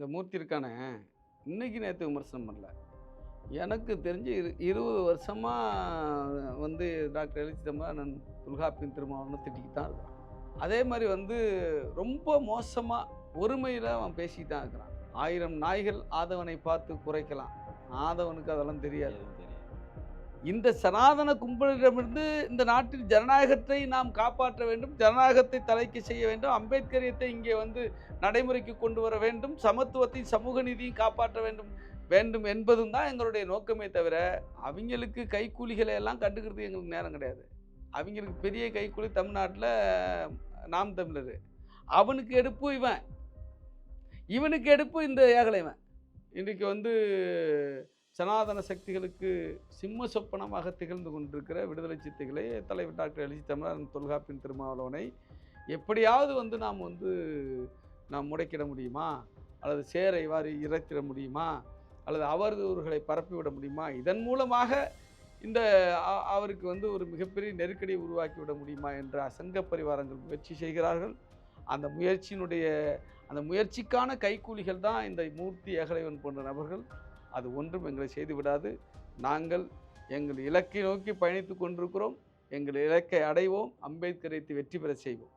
இந்த மூர்த்தி இருக்கானே, இன்னைக்கு நேத்து விமர்சனம் பண்ணல. எனக்கு தெரிஞ்சு 20 வருஷமா வந்து டாக்டர் எழுச்சி தமிழன் தொல்காப்பியன் திருமாவளவன திட்டிக்கிட்டு தான் இருக்கிறான். அதே மாரி வந்து ரொம்ப மோசமா ஒருமையில அவன் பேசிட்டு தான் இருக்கிறான். 1000 நாய்கள் ஆதவனை பார்த்து குரைக்கலாம். ஆதவனுக்கு அதெல்லாம் தெரியாது. இந்த சனாதன கும்பலிடமிருந்து இந்த நாட்டில் ஜனநாயகத்தை நாம் காப்பாற்ற வேண்டும், ஜனநாயகத்தை தலைக்கு செய்ய வேண்டும், அம்பேத்கரியத்தை இங்கே வந்து நடைமுறைக்கு கொண்டு வர வேண்டும், சமத்துவத்தையும் சமூக நீதியும் காப்பாற்ற வேண்டும் வேண்டும் என்பதும் தான் எங்களுடைய நோக்கமே தவிர, அவங்களுக்கு கைக்கூலிகளை எல்லாம் கண்டுக்கிறதுக்கு எங்களுக்கு நேரம் கிடையாது. அவங்களுக்கு பெரிய கைக்கூலி தமிழ்நாட்டில் நாம் தமிழர். அவனுக்கு எடுப்பு இவன், இவனுக்கு எடுப்பு இந்த ஏகலைவன். இன்றைக்கு வந்து சனாதன சக்திகளுக்கு சிம்ம சொப்பனமாக திகழ்ந்து கொண்டிருக்கிற விடுதலை சிறுத்தைகளை தலைவர் டாக்டர் எழுச்சி தமிழன் தொல்காப்பியன் திருமாவளவனை எப்படியாவது வந்து நாம் முடக்கிட முடியுமா, அல்லது சேரை வாரி இறைத்திட முடியுமா, அல்லது அவதூறுகளை பரப்பிவிட முடியுமா, இதன் மூலமாக இந்த அவருக்கு வந்து ஒரு மிகப்பெரிய நெருக்கடியை உருவாக்கி விட முடியுமா என்ற அசங்க பரிவாரங்கள் முயற்சி செய்கிறார்கள். அந்த முயற்சிக்கான கைக்கூலிகள் தான் இந்த மூர்த்தி ஏகலைவன் போன்ற நபர்கள். அது ஒன்றும் எங்களை செய்து விடாது. நாங்கள் எங்கள் இலக்கை நோக்கி பயணித்து கொண்டிருக்கிறோம். எங்கள் இலக்கை அடைவோம். அம்பேத்கரை வெற்றி பெற செய்வோம்.